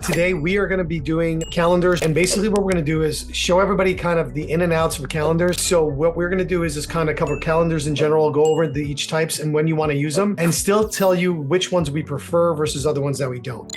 Today, we are going to be doing calendars, and basically what we're going to do is show everybody kind of the in and outs of calendars. So what we're going to do is just kind of cover calendars in general, go over each types and when you want to use them, and still tell you which ones we prefer versus other ones that we don't.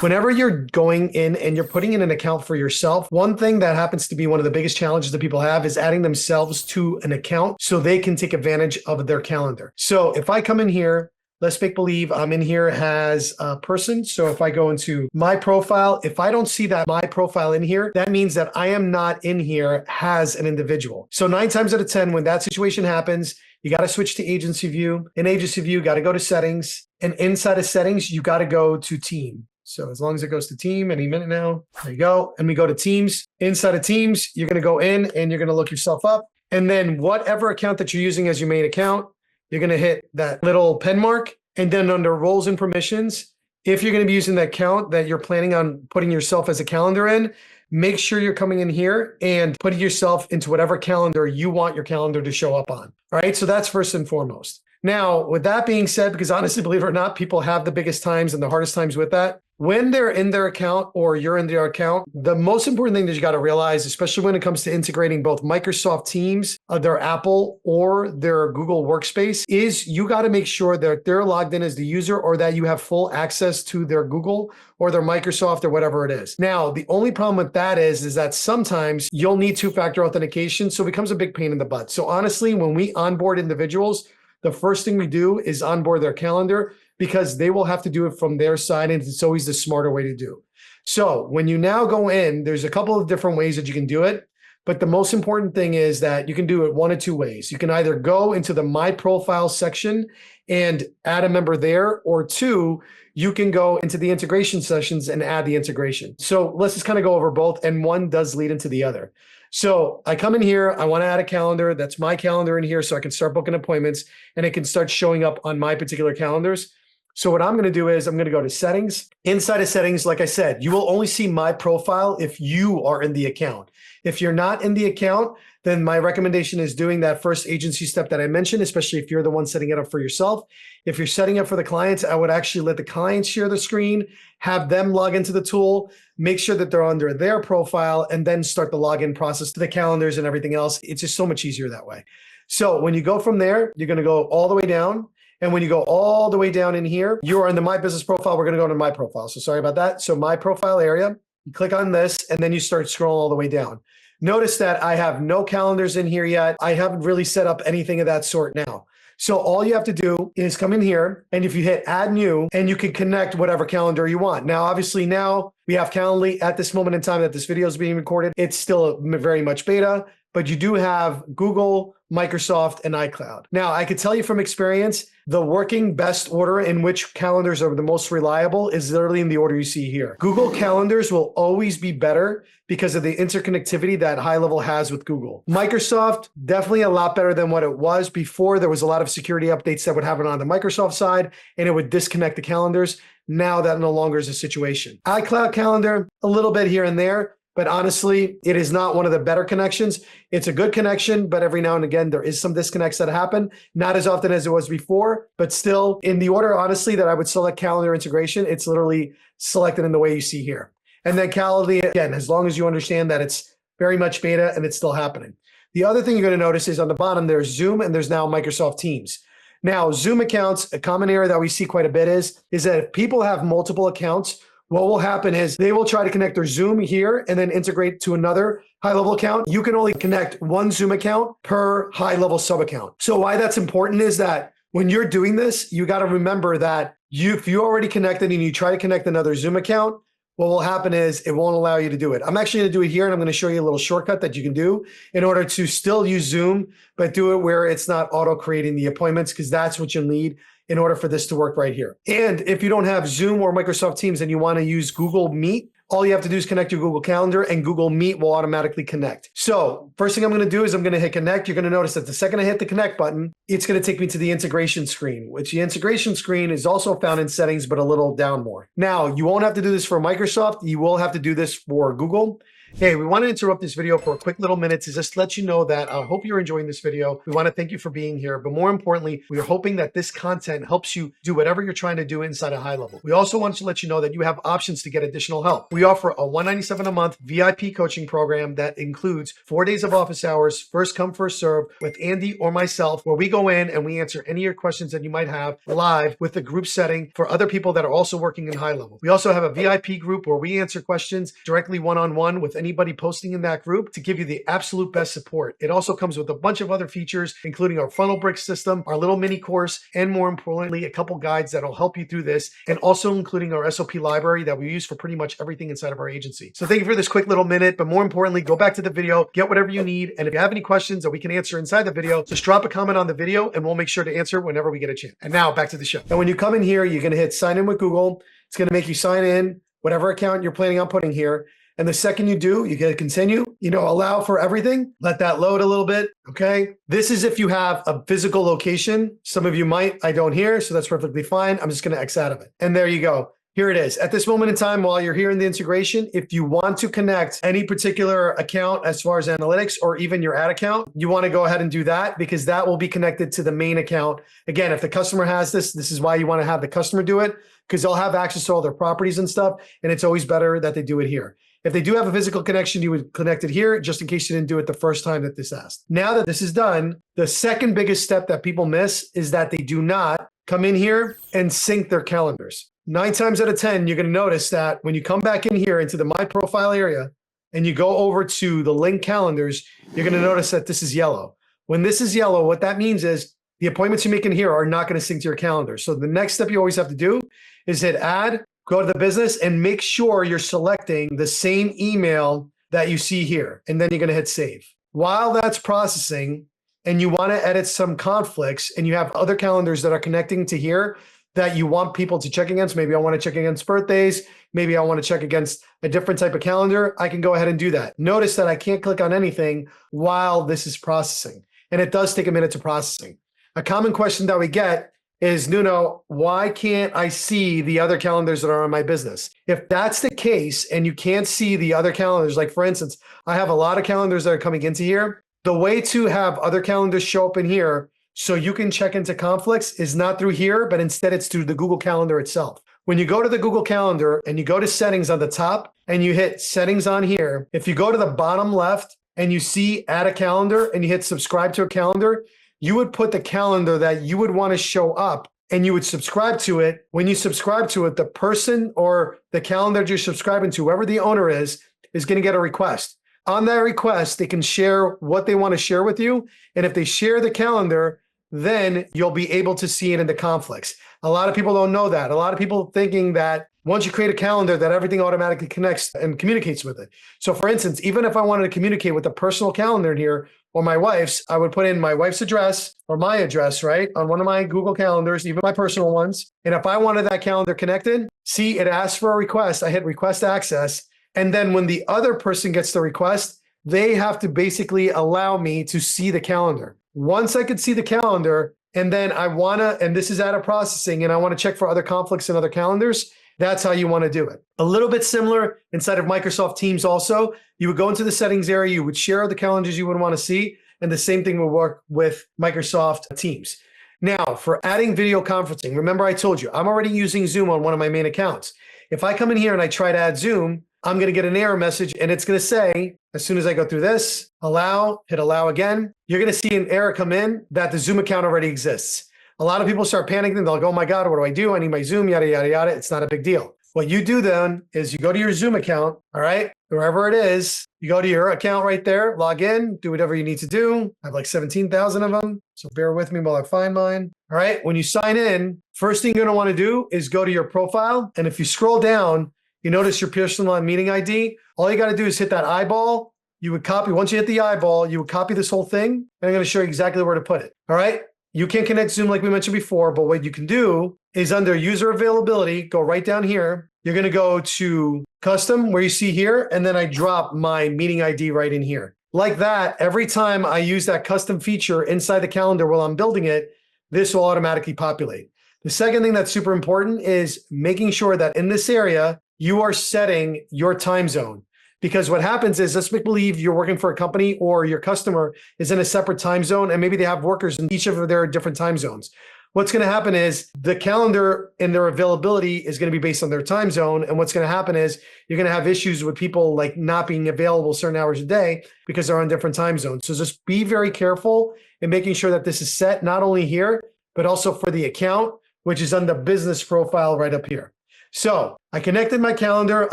Whenever you're going in and you're putting in an account for yourself, one thing that happens to be one of the biggest challenges that people have is adding themselves to an account so they can take advantage of their calendar. So if I come in here, let's make believe I'm in here as a person. So if I go into my profile, if I don't see that my profile in here, that means that I am not in here as an individual. So 9 times out of 10, when that situation happens, you got to switch to agency view. In agency view, you got to go to settings, and inside of settings, you got to go to team. So as long as it goes to team any minute now, there you go. And we go to teams. Inside of teams, you're going to go in and you're going to look yourself up. And then whatever account that you're using as your main account, you're going to hit that little pen mark. And then under roles and permissions, if you're going to be using the account that you're planning on putting yourself as a calendar in, make sure you're coming in here and putting yourself into whatever calendar you want your calendar to show up on. All right. So that's first and foremost. Now, with that being said, because honestly, believe it or not, people have the biggest times and the hardest times with that. When they're in their account or you're in their account, the most important thing that you got to realize, especially when it comes to integrating both Microsoft Teams, their Apple or their Google Workspace, is you got to make sure that they're logged in as the user or that you have full access to their Google or their Microsoft or whatever it is. Now, the only problem with that is that sometimes you'll need two-factor authentication, so it becomes a big pain in the butt. So honestly, when we onboard individuals, the first thing we do is onboard their calendar because they will have to do it from their side, and it's always the smarter way to do. So when you now go in, there's a couple of different ways that you can do it, but the most important thing is that you can do it one of two ways. You can either go into the My Profile section and add a member there, or two, you can go into the integration sessions and add the integration. So let's just kind of go over both, and one does lead into the other. So I come in here, I want to add a calendar. That's my calendar in here so I can start booking appointments and it can start showing up on my particular calendars. So what I'm going to do is I'm going to go to settings. Inside of settings, like I said, you will only see my profile if you are in the account. If you're not in the account, then my recommendation is doing that first agency step that I mentioned, especially if you're the one setting it up for yourself. If you're setting up for the clients, I would actually let the clients share the screen, have them log into the tool, make sure that they're under their profile, and then start the login process to the calendars and everything else. It's just so much easier that way. So when you go from there, you're going to go all the way down. And when you go all the way down in here, you are in the My Business profile. We're going to go to My Profile. So sorry about that. So My Profile area, you click on this, and then you start scrolling all the way down. Notice that I have no calendars in here yet. I haven't really set up anything of that sort now. So all you have to do is come in here, and if you hit Add New, and you can connect whatever calendar you want. Now, obviously now we have Calendly at this moment in time that this video is being recorded. It's still very much beta, but you do have Google, Microsoft, and iCloud. Now, I could tell you from experience, the working best order in which calendars are the most reliable is literally in the order you see here. Google Calendars will always be better because of the interconnectivity that GoHighLevel has with Google. Microsoft, definitely a lot better than what it was before. There was a lot of security updates that would happen on the Microsoft side, and it would disconnect the calendars. Now that no longer is a situation. iCloud Calendar, a little bit here and there, but honestly, it is not one of the better connections. It's a good connection, but every now and again, there is some disconnects that happen. Not as often as it was before, but still in the order, honestly, that I would select calendar integration, it's literally selected in the way you see here. And then Calendly, again, as long as you understand that it's very much beta and it's still happening. The other thing you're going to notice is on the bottom, there's Zoom and there's now Microsoft Teams. Now, Zoom accounts, a common area that we see quite a bit is that if people have multiple accounts, what will happen is they will try to connect their Zoom here and then integrate to another GoHighLevel account. You can only connect one Zoom account per GoHighLevel sub account. So why that's important is that when you're doing this, you got to remember that if you already connected and you try to connect another Zoom account, what will happen is it won't allow you to do it. I'm actually going to do it here, and I'm going to show you a little shortcut that you can do in order to still use Zoom, but do it where it's not auto-creating the appointments, because that's what you'll need in order for this to work right here. And if you don't have Zoom or Microsoft Teams and you want to use Google Meet all you have to do is connect your Google Calendar and Google Meet will automatically connect. So first thing I'm going to do is I'm going to hit connect. You're going to notice that the second I hit the connect button, it's going to take me to the integration screen, which the integration screen is also found in settings, but a little down more. Now, you won't have to do this for Microsoft. You will have to do this for Google. Hey, we want to interrupt this video for a quick little minute to just let you know that I hope you're enjoying this video. We want to thank you for being here, but more importantly, we are hoping that this content helps you do whatever you're trying to do inside of HighLevel. We also want to let you know that you have options to get additional help. We offer a $197 a month VIP coaching program that includes 4 days of office hours, first come, first serve with Andy or myself, where we go in and we answer any of your questions that you might have live with the group setting for other people that are also working in HighLevel. We also have a VIP group where we answer questions directly one-on-one with anybody posting in that group to give you the absolute best support. It also comes with a bunch of other features, including our funnel brick system, our little mini course, and more importantly, a couple guides that'll help you through this, and also including our SOP library that we use for pretty much everything inside of our agency. So thank you for this quick little minute, but more importantly, go back to the video, get whatever you need, and if you have any questions that we can answer inside the video, just drop a comment on the video and we'll make sure to answer whenever we get a chance. And now back to the show. Now, when you come in here, you're going to hit sign in with Google. It's going to make you sign in, whatever account you're planning on putting here. And the second you do, you get to continue, allow for everything. Let that load a little bit, okay? This is if you have a physical location. Some of you might, I don't hear, so that's perfectly fine. I'm just gonna X out of it. And there you go. Here it is. At this moment in time, while you're here in the integration, if you want to connect any particular account as far as analytics or even your ad account, you want to go ahead and do that because that will be connected to the main account. Again, if the customer has this is why you want to have the customer do it because they'll have access to all their properties and stuff. And it's always better that they do it here. If they do have a physical connection, you would connect it here just in case you didn't do it the first time that this asked. Now that this is done, the second biggest step that people miss is that they do not come in here and sync their calendars. 9 times out of 10, you're going to notice that when you come back in here into the My Profile area and you go over to the link calendars, you're going to notice that this is yellow. When this is yellow, what that means is the appointments you make in here are not going to sync to your calendar. So the next step you always have to do is hit add, go to the business and make sure you're selecting the same email that you see here. And then you're going to hit save. While that's processing and you want to edit some conflicts and you have other calendars that are connecting to here that you want people to check against, maybe I want to check against birthdays, maybe I want to check against a different type of calendar, I can go ahead and do that. Notice that I can't click on anything while this is processing. And it does take a minute to processing. A common question that we get is, Nuno, why can't I see the other calendars that are on my business? If that's the case and you can't see the other calendars, like for instance, I have a lot of calendars that are coming into here. The way to have other calendars show up in here so you can check into conflicts is not through here, but instead it's through the Google Calendar itself. When you go to the Google Calendar and you go to settings on the top and you hit settings on here, if you go to the bottom left and you see add a calendar and you hit subscribe to a calendar, you would put the calendar that you would want to show up and you would subscribe to it. When you subscribe to it, the person or the calendar you're subscribing to, whoever the owner is going to get a request. On that request, they can share what they want to share with you. And if they share the calendar, then you'll be able to see it in the conflicts. A lot of people don't know that. A lot of people thinking that once you create a calendar that everything automatically connects and communicates with it. So for instance, even if I wanted to communicate with a personal calendar in here or my wife's, I would put in my wife's address or my address, right? On one of my Google calendars, even my personal ones. And if I wanted that calendar connected, see, it asks for a request. I hit request access. And then when the other person gets the request, they have to basically allow me to see the calendar. Once I could see the calendar, and then I want to, and this is out of processing, and I want to check for other conflicts and other calendars, that's how you want to do it. A little bit similar inside of Microsoft Teams also. You would go into the settings area, you would share the calendars you would want to see, and the same thing would work with Microsoft Teams. Now, for adding video conferencing, remember I told you, I'm already using Zoom on one of my main accounts. If I come in here and I try to add Zoom, I'm going to get an error message, and it's going to say, as soon as I go through this, allow, hit allow again, you're going to see an error come in that the Zoom account already exists. A lot of people start panicking. They'll go, oh my God, what do I do? I need my Zoom, yada, yada, yada. It's not a big deal. What you do then is you go to your Zoom account, all right, wherever it is, you go to your account right there, log in, do whatever you need to do. I have like 17,000 of them, so bear with me while I find mine. All right, when you sign in, first thing you're gonna wanna do is go to your profile, and if you scroll down, you notice your personal meeting ID. All you gotta do is hit that eyeball. You would copy, once you hit the eyeball, you would copy this whole thing, and I'm gonna show you exactly where to put it, all right? You can't connect Zoom like we mentioned before, but what you can do is under user availability, go right down here you're going to go to custom where you see here, and then I drop my meeting ID right in here. Like that, every time I use that custom feature inside the calendar while I'm building it, this will automatically populate. The second thing that's super important is making sure that in this area, you are setting your time zone. Because what happens is, let's believe you're working for a company or your customer is in a separate time zone and maybe they have workers in each of their different time zones. What's going to happen is the calendar and their availability is going to be based on their time zone. And what's going to happen is you're going to have issues with people like not being available certain hours a day because they're on different time zones. So just be very careful in making sure that this is set not only here, but also for the account, which is on the business profile right up here. So I connected my calendar.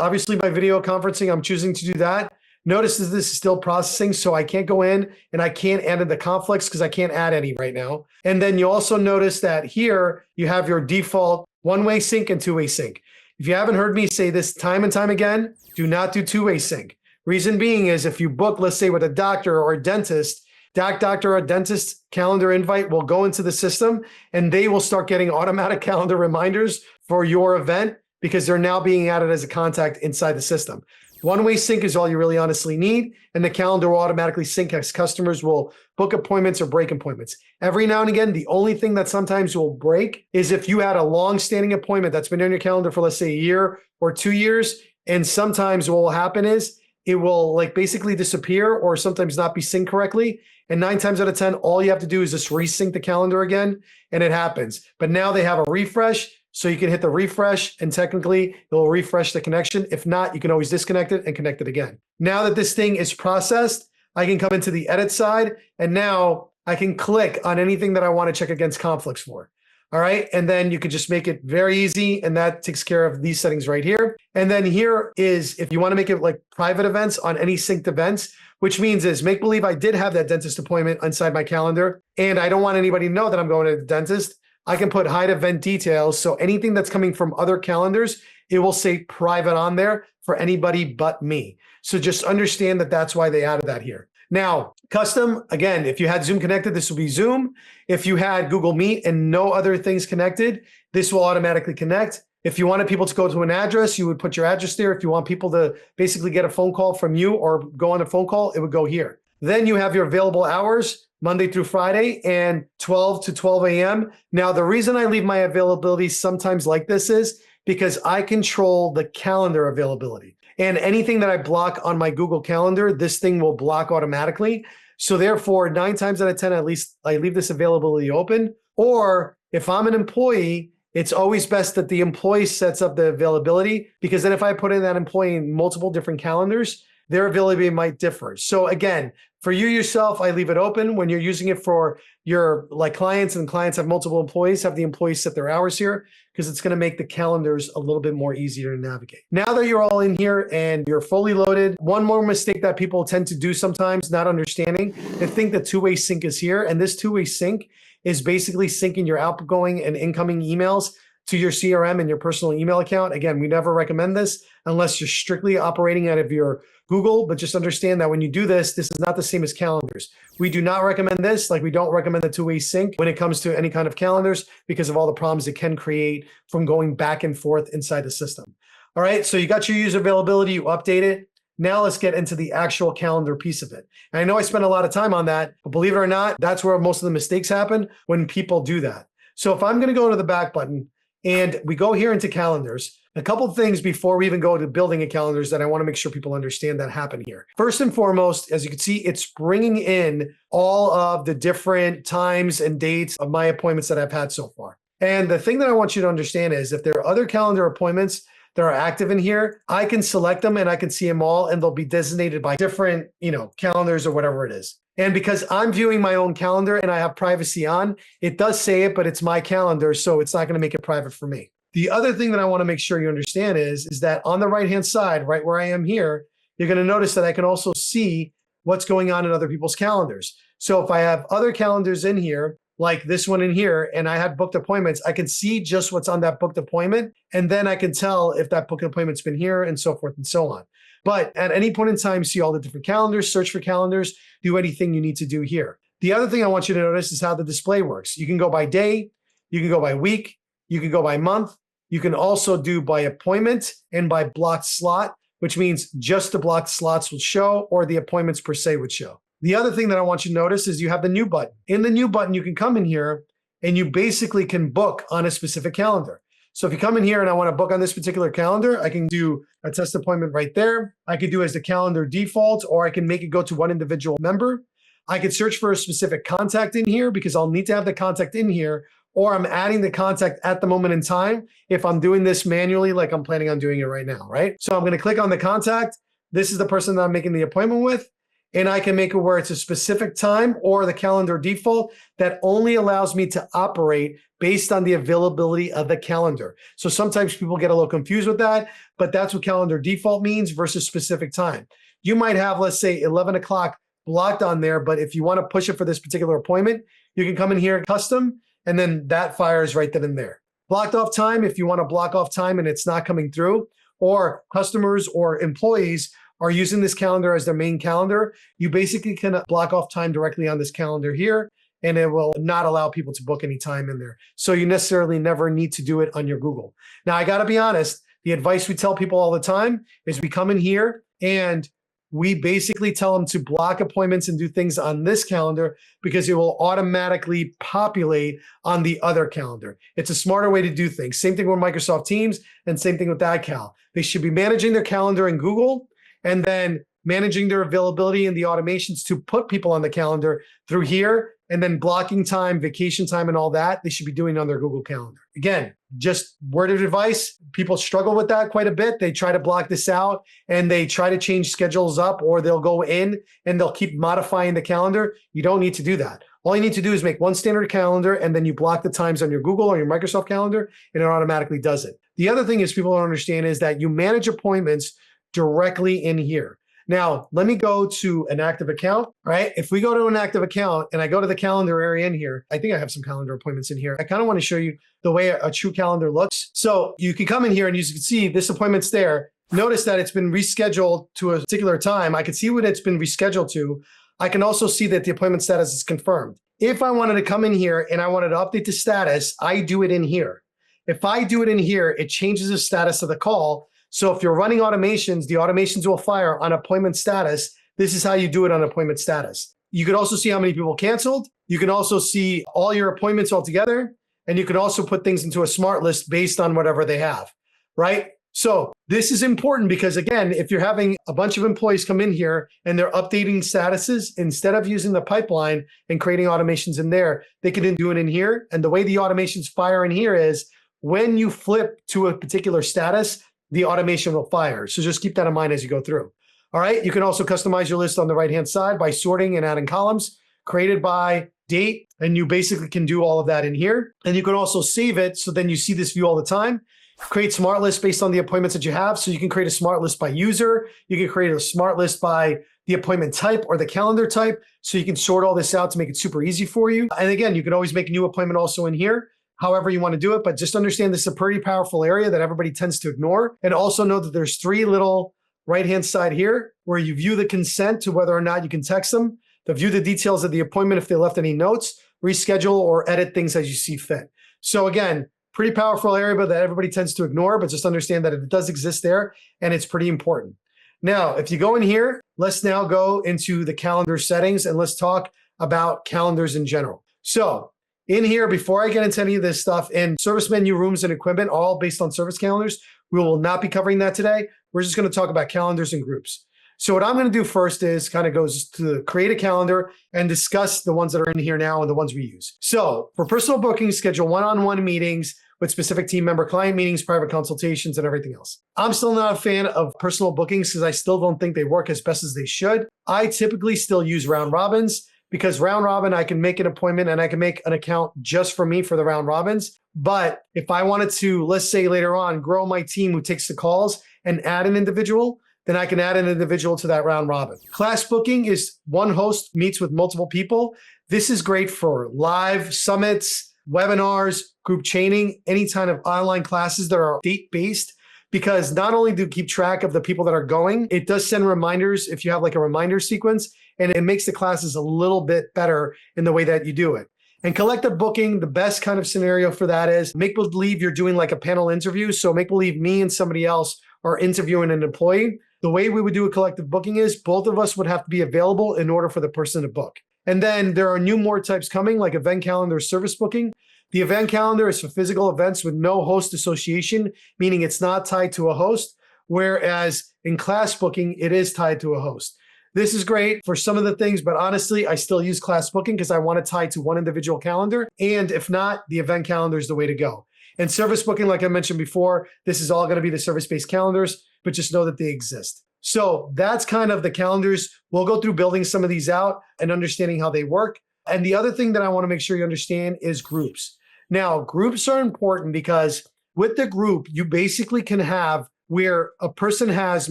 Obviously, by video conferencing, I'm choosing to do that. Notice that this is still processing, so I can't go in and I can't add in the conflicts because I can't add any right now. And then you also notice that here you have your default one-way sync and two-way sync. If you haven't heard me say this time and time again, do not do two-way sync. Reason being is if you book, let's say with a doctor or a dentist, that doctor or dentist calendar invite will go into the system and they will start getting automatic calendar reminders for your event because they're now being added as a contact inside the system. One-way sync is all you really honestly need, and the calendar will automatically sync as customers will book appointments or break appointments. Every now and again, the only thing that sometimes will break is if you had a long-standing appointment that's been on your calendar for, let's say, a year or 2 years, and sometimes what will happen is it will like basically disappear or sometimes not be synced correctly. And 9 times out of 10, all you have to do is just resync the calendar again, and it happens. But now they have a refresh, so you can hit the refresh and technically it will refresh the connection. If not, you can always disconnect it and connect it again. Now that this thing is processed, I can come into the edit side and now I can click on anything that I want to check against conflicts for. All right. And then you can just make it very easy. And that takes care of these settings right here. And then here is if you want to make it like private events on any synced events, which means is make believe I did have that dentist appointment inside my calendar and I don't want anybody to know that I'm going to the dentist. I can put hide event details. So anything that's coming from other calendars, it will say private on there for anybody but me. So just understand that that's why they added that here. Now, custom, again, if you had Zoom connected, this will be Zoom. If you had Google Meet and no other things connected, this will automatically connect. If you wanted people to go to an address, you would put your address there. If you want people to basically get a phone call from you or go on a phone call, it would go here. Then you have your available hours, Monday through Friday, and 12 to 12 a.m. Now, the reason I leave my availability sometimes like this is because I control the calendar availability. And anything that I block on my Google Calendar, this thing will block automatically. So therefore, 9 times out of 10, at least I leave this availability open. Or if I'm an employee, it's always best that the employee sets up the availability, because then if I put in that employee in multiple different calendars, their availability might differ. So again, for you yourself, I leave it open. When you're using it for your like clients and clients have multiple employees, have the employees set their hours here because it's going to make the calendars a little bit more easier to navigate. Now that you're all in here and you're fully loaded, one more mistake that people tend to do sometimes, not understanding, they think the two-way sync is here. And this two-way sync is basically syncing your outgoing and incoming emails to your CRM and your personal email account. Again, we never recommend this unless you're strictly operating out of your Google, but just understand that when you do this, this is not the same as calendars. We do not recommend this, like we don't recommend the two-way sync when it comes to any kind of calendars because of all the problems it can create from going back and forth inside the system. All right, so you got your user availability, you update it. Now let's get into the actual calendar piece of it. And I know I spent a lot of time on that, but believe it or not, that's where most of the mistakes happen when people do that. So if I'm gonna go to the back button and we go here into calendars, a couple of things before we even go to building a calendars that I want to make sure people understand that happen here. First and foremost, as you can see, it's bringing in all of the different times and dates of my appointments that I've had so far. And the thing that I want you to understand is if there are other calendar appointments that are active in here, I can select them and I can see them all and they'll be designated by different, calendars or whatever it is. And because I'm viewing my own calendar and I have privacy on, it does say it, but it's my calendar, so it's not going to make it private for me. The other thing that I want to make sure you understand is that on the right-hand side, right where I am here, you're going to notice that I can also see what's going on in other people's calendars. So if I have other calendars in here, like this one in here, and I had booked appointments, I can see just what's on that booked appointment. And then I can tell if that booked appointment's been here and so forth and so on. But at any point in time, see all the different calendars, search for calendars, do anything you need to do here. The other thing I want you to notice is how the display works. You can go by day, you can go by week, you can go by month, You can also do by appointment and by blocked slot, which means just the blocked slots will show or the appointments per se would show. The other thing that I want you to notice is you have the new button. In the new button, you can come in here and you basically can book on a specific calendar. So if you come in here and I want to book on this particular calendar, I can do a test appointment right there. I could do as the calendar default, or I can make it go to one individual member. I could search for a specific contact in here because I'll need to have the contact in here, or I'm adding the contact at the moment in time if I'm doing this manually like I'm planning on doing it right now, right? So I'm going to click on the contact. This is the person that I'm making the appointment with. And I can make it where it's a specific time or the calendar default that only allows me to operate based on the availability of the calendar. So sometimes people get a little confused with that, but that's what calendar default means versus specific time. You might have, let's say 11 o'clock blocked on there, but if you want to push it for this particular appointment, you can come in here custom, and then that fires right then and there. Blocked off time, if you want to block off time and it's not coming through, or customers or employees are using this calendar as their main calendar, you basically can block off time directly on this calendar here, and it will not allow people to book any time in there. So you necessarily never need to do it on your Google. Now, I got to be honest, the advice we tell people all the time is we come in here and we basically tell them to block appointments and do things on this calendar because it will automatically populate on the other calendar. It's a smarter way to do things. Same thing with Microsoft Teams and same thing with iCloud. They should be managing their calendar in Google and then managing their availability and the automations to put people on the calendar through here, and then blocking time, vacation time, and all that, they should be doing on their Google Calendar. Again, just word of advice, people struggle with that quite a bit. They try to block this out and they try to change schedules up, or they'll go in and they'll keep modifying the calendar. You don't need to do that. All you need to do is make one standard calendar and then you block the times on your Google or your Microsoft calendar and it automatically does it. The other thing is people don't understand is that you manage appointments directly in here. Now, let me go to an active account, right? If we go to an active account and I go to the calendar area in here, I think I have some calendar appointments in here. I kind of want to show you the way a true calendar looks. So you can come in here and you can see this appointment's there. Notice that it's been rescheduled to a particular time. I can see what it's been rescheduled to. I can also see that the appointment status is confirmed. If I wanted to come in here and I wanted to update the status, I do it in here. If I do it in here, it changes the status of the call. So if you're running automations, the automations will fire on appointment status. This is how you do it on appointment status. You can also see how many people canceled. You can also see all your appointments all together. And you can also put things into a smart list based on whatever they have, right? So this is important because, again, if you're having a bunch of employees come in here and they're updating statuses, instead of using the pipeline and creating automations in there, they can do it in here. And the way the automations fire in here is when you flip to a particular status, the automation will fire. So just keep that in mind as you go through. All right. You can also customize your list on the right-hand side by sorting and adding columns created by date. And you basically can do all of that in here. And you can also save it. So then you see this view all the time. Create smart lists based on the appointments that you have. So you can create a smart list by user. You can create a smart list by the appointment type or the calendar type. So you can sort all this out to make it super easy for you. And again, you can always make a new appointment also in here, however you want to do it. But just understand this is a pretty powerful area that everybody tends to ignore. And also know that there's three little right-hand side here where you view the consent to whether or not you can text them, to view the details of the appointment if they left any notes, reschedule or edit things as you see fit. So again, pretty powerful area but that everybody tends to ignore, but just understand that it does exist there and it's pretty important. Now, if you go in here, let's now go into the calendar settings and let's talk about calendars in general. So in here, before I get into any of this stuff, in service menu, rooms, and equipment, all based on service calendars, we will not be covering that today. We're just going to talk about calendars and groups. So what I'm going to do first is kind of goes to create a calendar and discuss the ones that are in here now and the ones we use. So for personal bookings, schedule one-on-one meetings with specific team member client meetings, private consultations, and everything else. I'm still not a fan of personal bookings because I still don't think they work as best as they should. I typically still use round robins because round robin, I can make an appointment and I can make an account just for me for the round robins. But if I wanted to, let's say later on, grow my team who takes the calls and add an individual, then I can add an individual to that round robin. Class booking is one host meets with multiple people. This is great for live summits, webinars, group chaining, any kind of online classes that are date-based, because not only do you keep track of the people that are going, it does send reminders if you have like a reminder sequence, and it makes the classes a little bit better in the way that you do it. And collective booking, the best kind of scenario for that is make believe you're doing like a panel interview. So make believe me and somebody else are interviewing an employee. The way we would do a collective booking is both of us would have to be available in order for the person to book. And then there are new more types coming, like event calendar, service booking. The event calendar is for physical events with no host association, meaning it's not tied to a host, whereas in class booking, it is tied to a host. This is great for some of the things, but honestly, I still use class booking because I want to tie to one individual calendar. And if not, the event calendar is the way to go. And service booking, like I mentioned before, this is all going to be the service-based calendars, but just know that they exist. So that's kind of the calendars. We'll go through building some of these out and understanding how they work. And the other thing that I want to make sure you understand is groups. Now, groups are important because with the group, you basically can have where a person has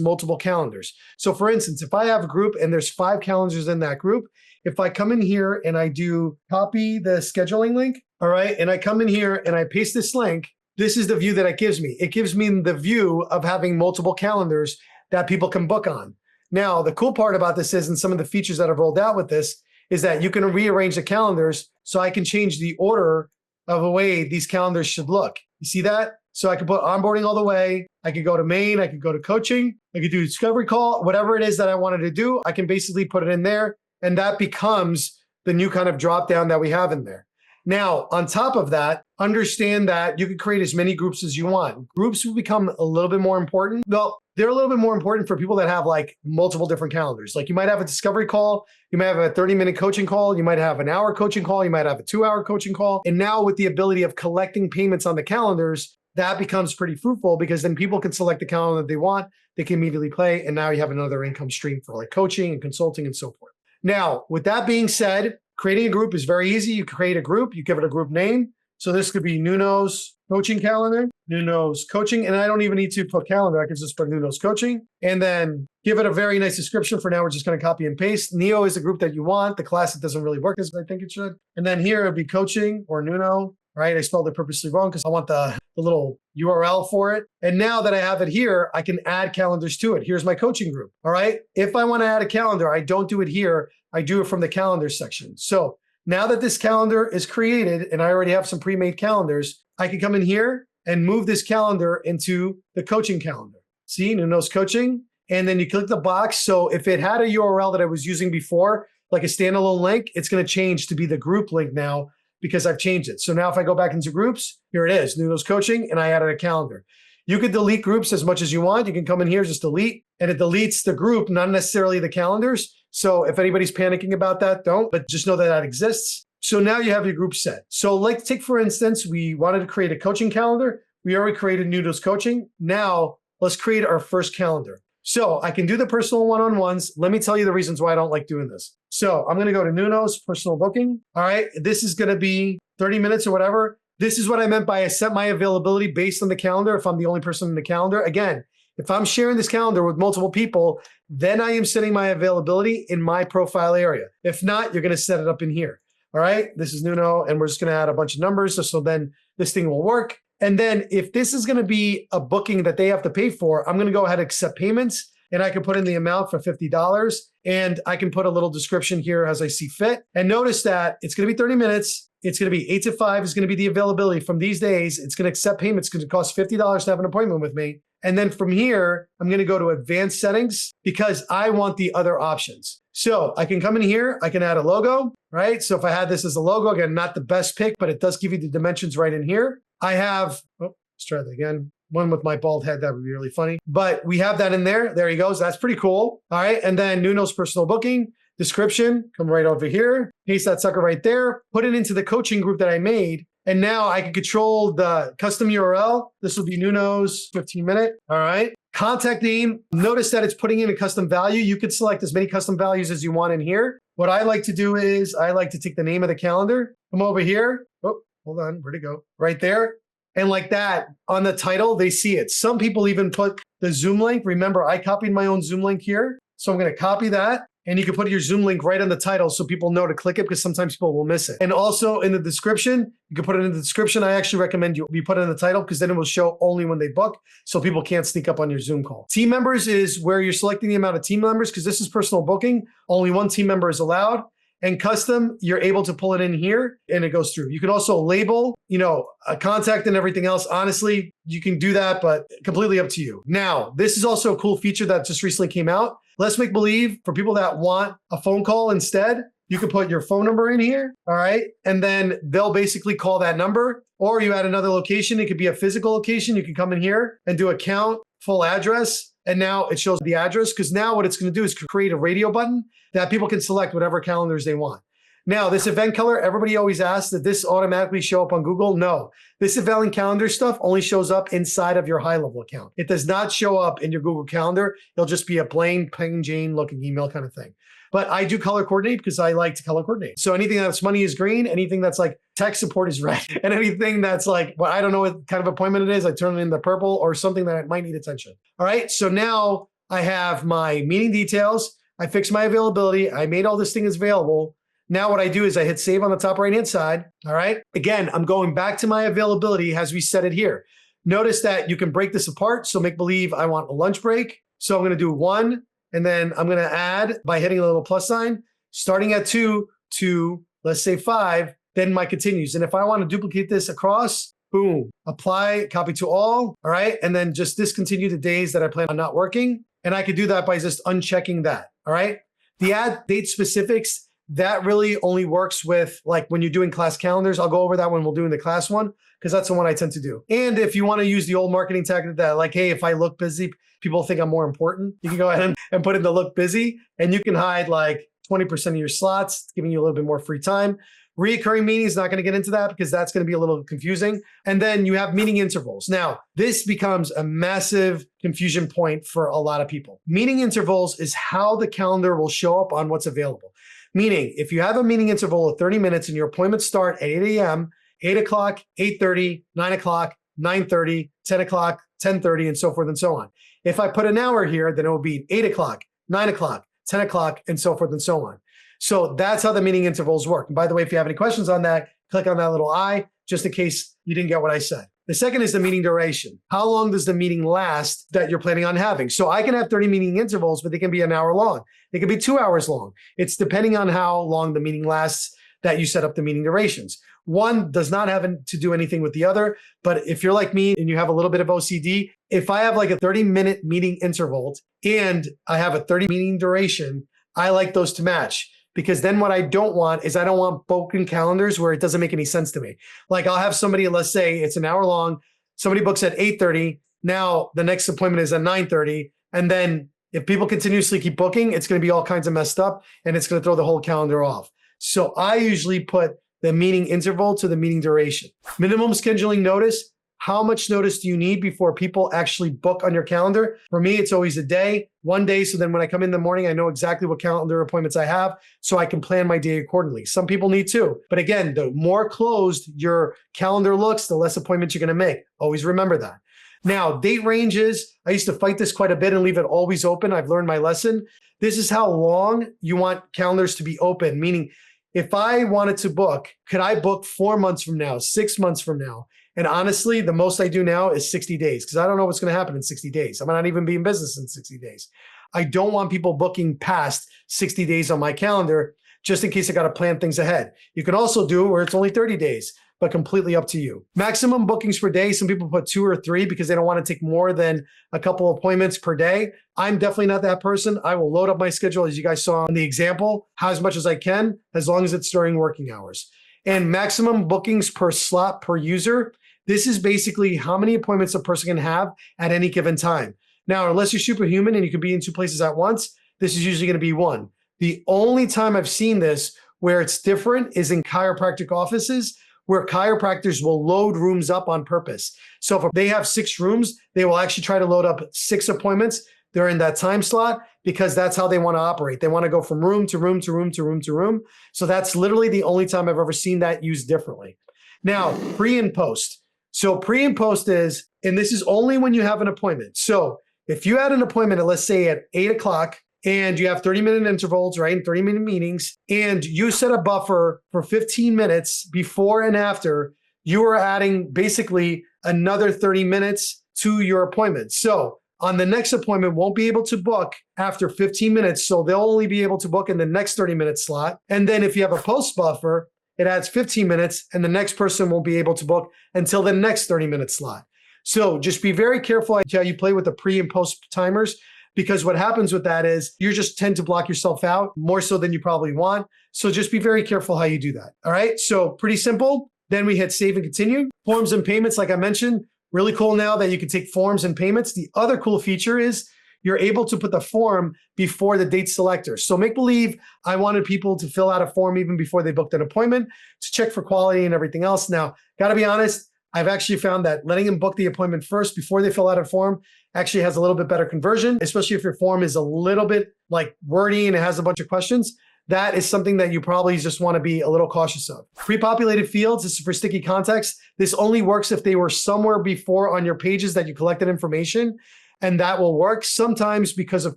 multiple calendars. So for instance, if I have a group and there's 5 calendars in that group, if I come in here and I do copy the scheduling link, all right, and I come in here and I paste this link, this is the view that it gives me. It gives me the view of having multiple calendars that people can book on. Now, the cool part about this is, and some of the features that I've rolled out with this, is that you can rearrange the calendars so I can change the order of the way these calendars should look. You see that? So I could put onboarding all the way. I could go to main. I could go to coaching. I could do discovery call. Whatever it is that I wanted to do, I can basically put it in there. And that becomes the new kind of drop down that we have in there. Now, on top of that, understand that you can create as many groups as you want. Groups will become a little bit more important. Well, they're a little bit more important for people that have like multiple different calendars. Like you might have a discovery call, you might have a 30-minute coaching call, you might have an hour coaching call, you might have a 2-hour coaching call. And now with the ability of collecting payments on the calendars, that becomes pretty fruitful because then people can select the calendar that they want, they can immediately pay, and now you have another income stream for like coaching and consulting and so forth. Now, with that being said, creating a group is very easy. You create a group, you give it a group name. So this could be Nuno's coaching calendar, Nuno's coaching, and I don't even need to put calendar. I can just put Nuno's coaching and then give it a very nice description. For now, we're just going to copy and paste. Neo is the group that you want. The class that doesn't really work as I think it should. And then here it'd be coaching or Nuno, right? I spelled it purposely wrong because I want the little URL for it. And now that I have it here, I can add calendars to it. Here's my coaching group. All right. If I want to add a calendar, I don't do it here. I do it from the calendar section. So now that this calendar is created and I already have some pre-made calendars, I can come in here and move this calendar into the coaching calendar. See, Nuno's coaching. And then you click the box. So if it had a URL that I was using before, like a standalone link, it's going to change to be the group link now because I've changed it. So now if I go back into groups, here it is, Nuno's coaching, and I added a calendar. You could delete groups as much as you want. You can come in here, just delete, and it deletes the group, not necessarily the calendars. So if anybody's panicking about that, don't, but just know that that exists. So now you have your group set. So like take, for instance, we wanted to create a coaching calendar. We already created Nuno's coaching. Now let's create our first calendar. So I can do the personal one-on-ones. Let me tell you the reasons why I don't like doing this. So I'm going to go to Nuno's personal booking. All right. This is going to be 30 minutes or whatever. This is what I meant by I set my availability based on the calendar. If I'm the only person in the calendar, again, if I'm sharing this calendar with multiple people, then I am setting my availability in my profile area. If not, you're going to set it up in here. All right. This is Nuno, and we're just going to add a bunch of numbers. So then this thing will work. And then if this is going to be a booking that they have to pay for, I'm going to go ahead and accept payments, and I can put in the amount for $50, and I can put a little description here as I see fit. And notice that it's going to be 30 minutes. It's going to be 8 to 5 is going to be the availability from these days. It's going to accept payments. It's going to cost $50 to have an appointment with me. And then from here, I'm going to go to advanced settings because I want the other options. So I can come in here. I can add a logo, right? So if I had this as a logo, again, not the best pick, but it does give you the dimensions right in here. I have, let's try that again. One with my bald head, that would be really funny. But we have that in there. There he goes. That's pretty cool. All right. And then Nuno's personal booking, description, come right over here, paste that sucker right there, put it into the coaching group that I made. And now I can control the custom URL. This will be Nuno's 15-minute. All right. Contact name. Notice that it's putting in a custom value. You could select as many custom values as you want in here. What I like to do is I like to take the name of the calendar, come over here. Oh, hold on. Where'd it go? Right there. And like that, on the title, they see it. Some people even put the Zoom link. Remember, I copied my own Zoom link here. So I'm going to copy that. And you can put your Zoom link right on the title so people know to click it because sometimes people will miss it. And also in the description, you can put it in the description. I actually recommend you put it in the title because then it will show only when they book so people can't sneak up on your Zoom call. Team members is where you're selecting the amount of team members because this is personal booking. Only one team member is allowed. And custom, you're able to pull it in here and it goes through. You can also label, a contact and everything else. Honestly, you can do that, but completely up to you. Now, this is also a cool feature that just recently came out. Let's make believe for people that want a phone call instead, you can put your phone number in here, all right? And then they'll basically call that number, or you add another location. It could be a physical location. You can come in here and do account, full address. And now it shows the address, because now what it's going to do is create a radio button that people can select whatever calendars they want. Now, this event color, everybody always asks, did this automatically show up on Google? No. This event calendar stuff only shows up inside of your HighLevel account. It does not show up in your Google Calendar. It'll just be a plain Jane looking email kind of thing. But I do color coordinate because I like to color coordinate. So anything that's money is green, anything that's like tech support is red, and anything that's like, well, I don't know what kind of appointment it is, I turn it into purple, or something that might need attention. All right, so now I have my meeting details, I fix my availability, I made all this thing available. Now what I do is I hit save on the top right-hand side, all right? Again, I'm going back to my availability as we set it here. Notice that you can break this apart, so make believe I want a lunch break. So I'm gonna do 1, and then I'm going to add by hitting a little plus sign, starting at 2 to, let's say 5, then my continues. And if I want to duplicate this across, boom, apply, copy to all right? And then just discontinue the days that I plan on not working. And I could do that by just unchecking that, all right? The add date specifics, that really only works with like when you're doing class calendars. I'll go over that when we'll do in the class one, because that's the one I tend to do. And if you want to use the old marketing tactic that like, hey, if I look busy, people think I'm more important, you can go ahead and put in the look busy, and you can hide like 20% of your slots, giving you a little bit more free time. Reoccurring meetings, not going to get into that because that's going to be a little confusing. And then you have meeting intervals. Now, this becomes a massive confusion point for a lot of people. Meeting intervals is how the calendar will show up on what's available. Meaning, if you have a meeting interval of 30 minutes and your appointments start at 8 a.m., 8 o'clock, 8:30, 9 o'clock, 9:30, 10 o'clock, 10:30, and so forth and so on. If I put an hour here, then it will be 8 o'clock, 9 o'clock, 10 o'clock, and so forth and so on. So that's how the meeting intervals work. And by the way, if you have any questions on that, click on that little I, just in case you didn't get what I said. The second is the meeting duration. How long does the meeting last that you're planning on having? So I can have 30 meeting intervals, but they can be an hour long. They can be 2 hours long. It's depending on how long the meeting lasts that you set up the meeting durations. One does not have to do anything with the other, but if you're like me and you have a little bit of OCD, if I have like a 30-minute meeting interval and I have a 30 meeting duration, I like those to match. Because then what I don't want is I don't want broken calendars where it doesn't make any sense to me. Like I'll have somebody, let's say it's an hour long, somebody books at 8:30, now the next appointment is at 9:30, and then if people continuously keep booking, it's going to be all kinds of messed up and it's going to throw the whole calendar off. So I usually put the meeting interval to the meeting duration. Minimum scheduling notice. How much notice do you need before people actually book on your calendar? For me, it's always a day, 1 day. So then when I come in the morning, I know exactly what calendar appointments I have so I can plan my day accordingly. Some people need 2. But again, the more closed your calendar looks, the less appointments you're going to make. Always remember that. Now, date ranges. I used to fight this quite a bit and leave it always open. I've learned my lesson. This is how long you want calendars to be open, meaning if I wanted to book, could I book 4 months from now, 6 months from now? And honestly, the most I do now is 60 days because I don't know what's going to happen in 60 days. I might not even be in business in 60 days. I don't want people booking past 60 days on my calendar just in case I got to plan things ahead. You can also do where it's only 30 days, but completely up to you. Maximum bookings per day. Some people put 2 or 3 because they don't want to take more than a couple appointments per day. I'm definitely not that person. I will load up my schedule, as you guys saw in the example, as much as I can, as long as it's during working hours. And maximum bookings per slot per user. This is basically how many appointments a person can have at any given time. Now, unless you're superhuman and you can be in 2 places at once, this is usually going to be 1. The only time I've seen this where it's different is in chiropractic offices, where chiropractors will load rooms up on purpose. So if they have 6 rooms, they will actually try to load up 6 appointments during that time slot because that's how they want to operate. They want to go from room to room to room to room to room. So that's literally the only time I've ever seen that used differently. Now, pre and post. So pre and post is, and this is only when you have an appointment. So if you had an appointment, let's say at 8 o'clock, and you have 30-minute intervals, right? 30-minute meetings, and you set a buffer for 15 minutes before and after, you are adding basically another 30 minutes to your appointment. So on the next appointment won't be able to book after 15 minutes. So they'll only be able to book in the next 30-minute slot. And then if you have a post buffer, it adds 15 minutes and the next person won't be able to book until the next 30-minute slot. So just be very careful how you play with the pre and post timers, because what happens with that is you just tend to block yourself out more so than you probably want. So just be very careful how you do that. All right. So pretty simple. Then we hit save and continue. Forms and payments, like I mentioned, really cool now that you can take forms and payments. The other cool feature is you're able to put the form before the date selector. So make believe I wanted people to fill out a form even before they booked an appointment to check for quality and everything else. Now, got to be honest, I've actually found that letting them book the appointment first before they fill out a form actually has a little bit better conversion, especially if your form is a little bit like wordy and it has a bunch of questions. That is something that you probably just want to be a little cautious of. Pre-populated fields, this is for sticky context. This only works if they were somewhere before on your pages that you collected information, and that will work. Sometimes because of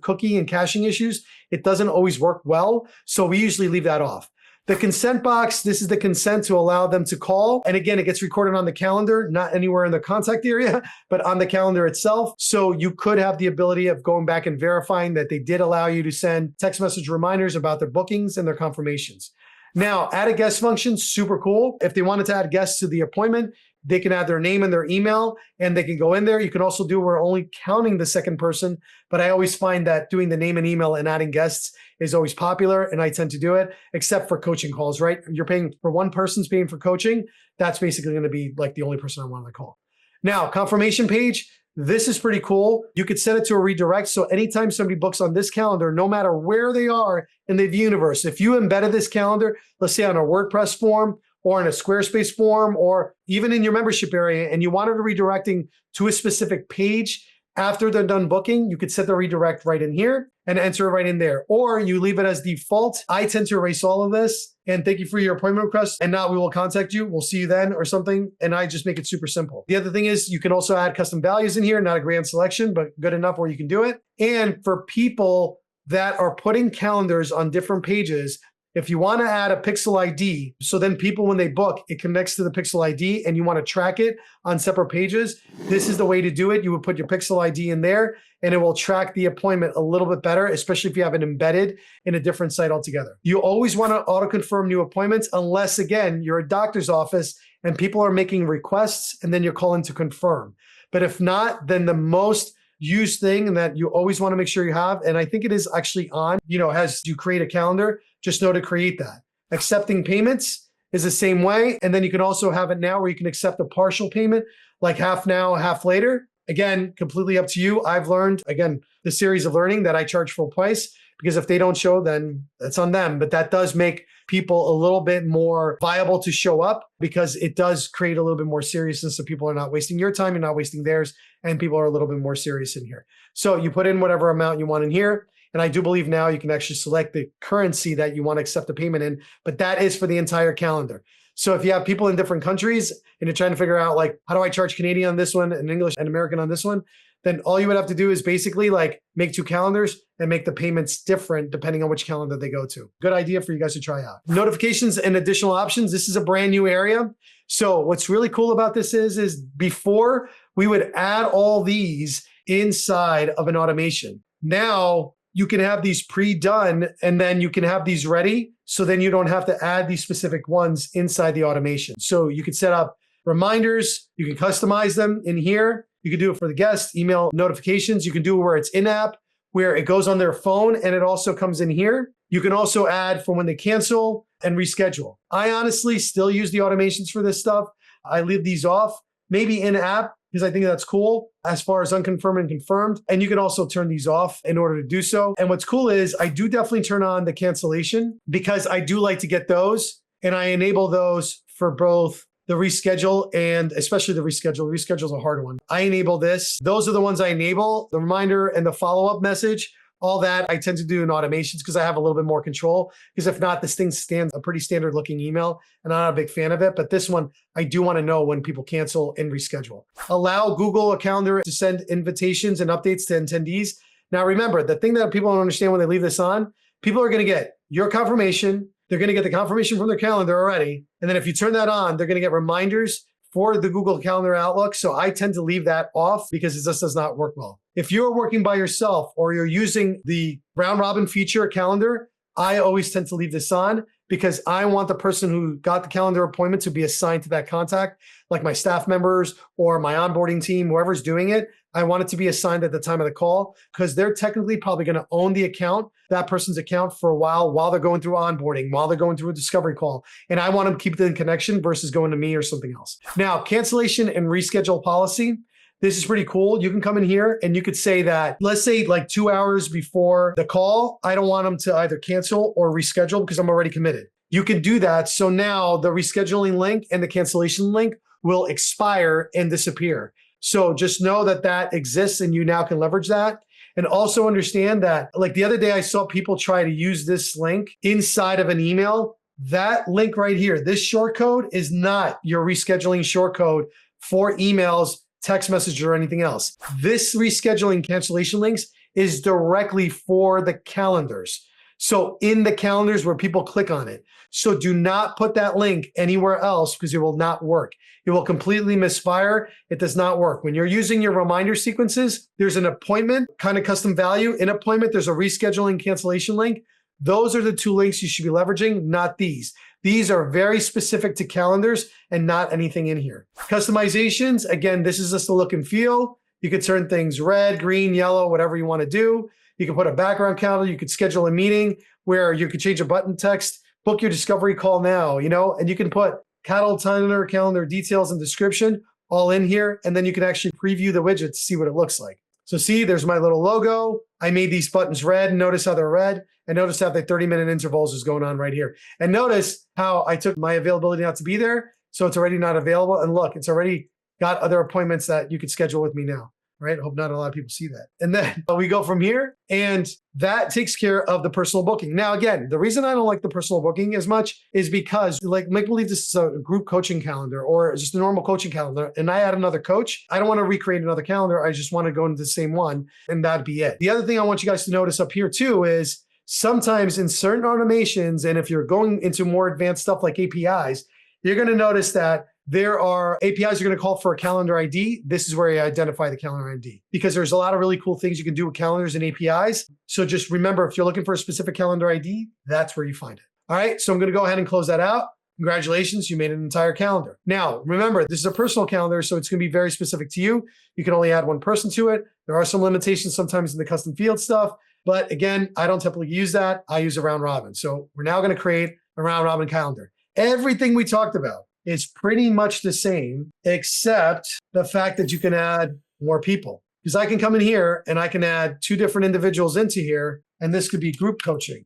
cookie and caching issues, it doesn't always work well. So we usually leave that off. The consent box, this is the consent to allow them to call. And again, it gets recorded on the calendar, not anywhere in the contact area, but on the calendar itself. So you could have the ability of going back and verifying that they did allow you to send text message reminders about their bookings and their confirmations. Now, add a guest function, super cool. If they wanted to add guests to the appointment, they can add their name and their email, and they can go in there. You can also do, we're only counting the second person, but I always find that doing the name and email and adding guests is always popular, and I tend to do it, except for coaching calls, right? You're paying for one person's paying for coaching. That's basically going to be like the only person I want to call. Now, confirmation page. This is pretty cool. You could set it to a redirect. So anytime somebody books on this calendar, no matter where they are in the universe, if you embedded this calendar, let's say on a WordPress form or in a Squarespace form, or even in your membership area, and you wanted a redirecting to a specific page after they're done booking, you could set the redirect right in here and enter it right in there. Or you leave it as default. I tend to erase all of this and thank you for your appointment request. And now we will contact you. We'll see you then or something. And I just make it super simple. The other thing is you can also add custom values in here, not a grand selection, but good enough where you can do it. And for people that are putting calendars on different pages, if you want to add a pixel ID, so then people, when they book, it connects to the pixel ID and you want to track it on separate pages, this is the way to do it. You would put your pixel ID in there and it will track the appointment a little bit better, especially if you have it embedded in a different site altogether. You always want to auto-confirm new appointments unless, again, you're a doctor's office and people are making requests and then you're calling to confirm. But if not, then the most used thing that you always want to make sure you have, and I think it is actually on, as you create a calendar, just know to create that. Accepting payments is the same way. And then you can also have it now where you can accept a partial payment, like half now, half later. Again, completely up to you. I've learned, again, the series of learning that I charge full price, because if they don't show, then that's on them. But that does make people a little bit more viable to show up, because it does create a little bit more seriousness. So people are not wasting your time, you're not wasting theirs, and people are a little bit more serious in here. So you put in whatever amount you want in here. And I do believe now you can actually select the currency that you want to accept the payment in, but that is for the entire calendar. So if you have people in different countries and you're trying to figure out like, how do I charge Canadian on this one and English and American on this one? Then all you would have to do is basically like make two calendars and make the payments different depending on which calendar they go to. Good idea for you guys to try out. Notifications and additional options. This is a brand new area. So what's really cool about this is before we would add all these inside of an automation. Now, you can have these pre-done and then you can have these ready. So then you don't have to add these specific ones inside the automation. So you could set up reminders. You can customize them in here. You can do it for the guest, email notifications. You can do it where it's in-app, where it goes on their phone and it also comes in here. You can also add for when they cancel and reschedule. I honestly still use the automations for this stuff. I leave these off, maybe in-app, because I think that's cool as far as unconfirmed and confirmed. And you can also turn these off in order to do so. And what's cool is I do definitely turn on the cancellation, because I do like to get those, and I enable those for both the reschedule and especially the reschedule. Reschedule is a hard one. I enable this. Those are the ones I enable, the reminder and the follow-up message. All that I tend to do in automations because I have a little bit more control. Because if not, this thing stands a pretty standard looking email and I'm not a big fan of it. But this one, I do want to know when people cancel and reschedule. Allow Google Calendar to send invitations and updates to attendees. Now remember, the thing that people don't understand when they leave this on, people are going to get your confirmation. They're going to get the confirmation from their calendar already. And then if you turn that on, they're going to get reminders for the Google Calendar Outlook. So I tend to leave that off because it just does not work well. If you're working by yourself or you're using the round robin feature calendar, I always tend to leave this on because I want the person who got the calendar appointment to be assigned to that contact, like my staff members or my onboarding team, whoever's doing it. I want it to be assigned at the time of the call because they're technically probably going to own the account, that person's account for a while they're going through onboarding, while they're going through a discovery call. And I want them to keep the connection versus going to me or something else. Now, cancellation and reschedule policy. This is pretty cool. You can come in here and you could say that, let's say like 2 hours before the call, I don't want them to either cancel or reschedule because I'm already committed. You can do that. So now the rescheduling link and the cancellation link will expire and disappear. So just know that that exists and you now can leverage that. And also understand that, like the other day, I saw people try to use this link inside of an email. That link right here, this short code is not your rescheduling short code for emails, text message, or anything else. This rescheduling cancellation links is directly for the calendars. So in the calendars where people click on it. So do not put that link anywhere else because it will not work. It will completely misfire. It does not work. When you're using your reminder sequences, there's an appointment, kind of custom value. In appointment, there's a rescheduling cancellation link. Those are the two links you should be leveraging, not these. These are very specific to calendars and not anything in here. Customizations, again, this is just the look and feel. You could turn things red, green, yellow, whatever you want to do. You can put a background calendar. You could schedule a meeting where you could change a button text, book your discovery call now, and you can put calendar details and description all in here. And then you can actually preview the widget to see what it looks like. So see, there's my little logo. I made these buttons red. Notice how they're red. And notice how the 30-minute intervals is going on right here. And notice how I took my availability not to be there. So it's already not available. And look, it's already got other appointments that you could schedule with me now. Right? I hope not a lot of people see that. And then we go from here, and that takes care of the personal booking. Now, again, the reason I don't like the personal booking as much is because, like, make believe this is a group coaching calendar or just a normal coaching calendar, and I add another coach. I don't want to recreate another calendar. I just want to go into the same one, and that'd be it. The other thing I want you guys to notice up here too is sometimes in certain automations, and if you're going into more advanced stuff like APIs, you're going to notice that there are APIs you're going to call for a calendar ID. This is where you identify the calendar ID because there's a lot of really cool things you can do with calendars and APIs. So just remember, if you're looking for a specific calendar ID, that's where you find it. All right. So I'm going to go ahead and close that out. Congratulations, you made an entire calendar. Now, remember, this is a personal calendar, so it's going to be very specific to you. You can only add one person to it. There are some limitations sometimes in the custom field stuff. But again, I don't typically use that. I use a round robin. So we're now going to create a round robin calendar. Everything we talked about is pretty much the same, except the fact that you can add more people. Because I can come in here and I can add 2 different individuals into here, and this could be group coaching.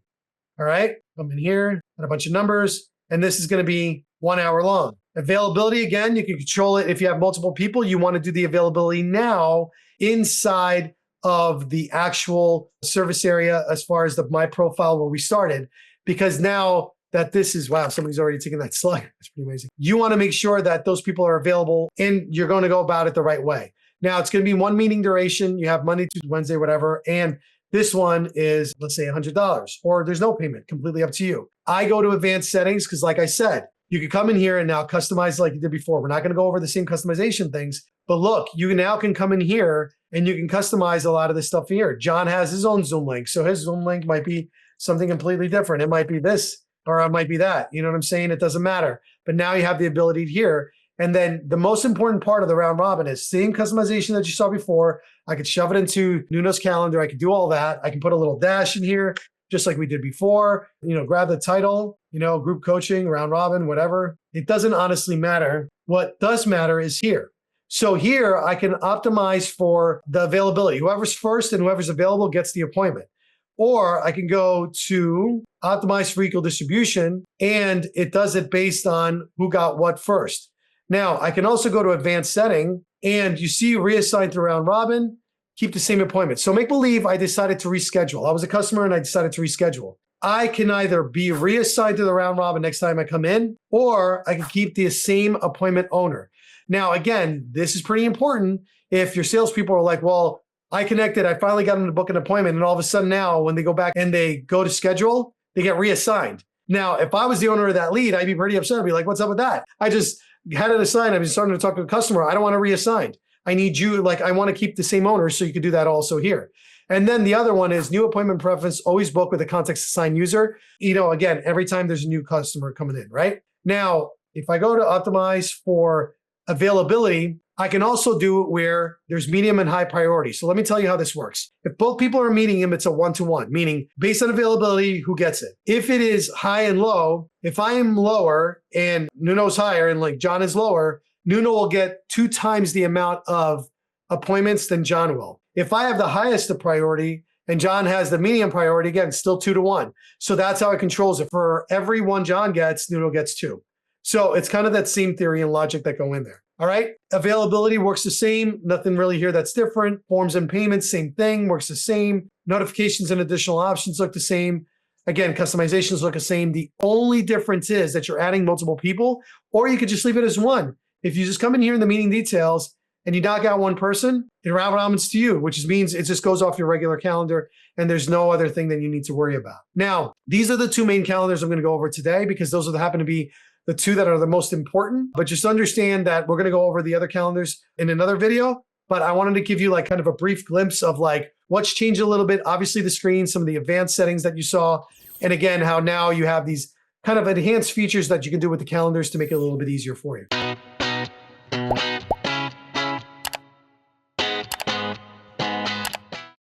All right, come in here, add a bunch of numbers, and this is going to be 1 hour long. Availability, again, you can control it if you have multiple people. You want to do the availability now inside of the actual service area as far as my profile where we started, because now that this is, wow, somebody's already taken that slide. That's pretty amazing. You want to make sure that those people are available and you're going to go about it the right way. Now, it's going to be 1 meeting duration. You have Monday to Wednesday, whatever. And this one is, let's say, $100, or there's no payment, completely up to you. I go to advanced settings because, like I said, you can come in here and now customize like you did before. We're not going to go over the same customization things, but look, you now can come in here and you can customize a lot of this stuff here. John has his own Zoom link. So his Zoom link might be something completely different. It might be this, or it might be that. You know what I'm saying? It doesn't matter. But now you have the ability here. And then the most important part of the round robin is same customization that you saw before. I could shove it into Nuno's calendar. I could do all that. I can put a little dash in here, just like we did before. Grab the title, group coaching, round robin, whatever. It doesn't honestly matter. What does matter is here. So here I can optimize for the availability. Whoever's first and whoever's available gets the appointment. Or I can go to optimize for equal distribution, and it does it based on who got what first. Now, I can also go to advanced setting, and you see reassign to round robin, keep the same appointment. So make believe I decided to reschedule. I was a customer and I decided to reschedule. I can either be reassigned to the round robin next time I come in, or I can keep the same appointment owner. Now, again, this is pretty important. If your salespeople are like, well, I connected, I finally got them to book an appointment, and all of a sudden now when they go back and they go to schedule, they get reassigned. Now, if I was the owner of that lead, I'd be pretty upset. I'd be like, what's up with that? I just had it assigned. I've been starting to talk to the customer. I don't want to reassign. I need you, like, I want to keep the same owner, so you could do that also here. And then the other one is new appointment preference, always book with a context assigned user. Again, every time there's a new customer coming in, right? Now, if I go to optimize for availability, I can also do it where there's medium and high priority. So let me tell you how this works. If both people are meeting him, it's a 1-to-1, meaning based on availability, who gets it? If it is high and low, if I am lower and Nuno's higher and like John is lower, Nuno will get 2 times the amount of appointments than John will. If I have the highest of priority and John has the medium priority, again, still 2-to-1. So that's how it controls it. For every 1 John gets, Nuno gets 2. So it's kind of that same theory and logic that go in there. All right. Availability works the same. Nothing really here that's different. Forms and payments, same thing, works the same. Notifications and additional options look the same. Again, customizations look the same. The only difference is that you're adding multiple people, or you could just leave it as one. If you just come in here in the meeting details and you knock out one person, it rounds to you, which means it just goes off your regular calendar and there's no other thing that you need to worry about. Now, these are the 2 main calendars I'm going to go over today because those happen to be the 2 that are the most important. But just understand that we're going to go over the other calendars in another video. But I wanted to give you like kind of a brief glimpse of like what's changed a little bit. Obviously the screen, some of the advanced settings that you saw. And again, how now you have these kind of enhanced features that you can do with the calendars to make it a little bit easier for you.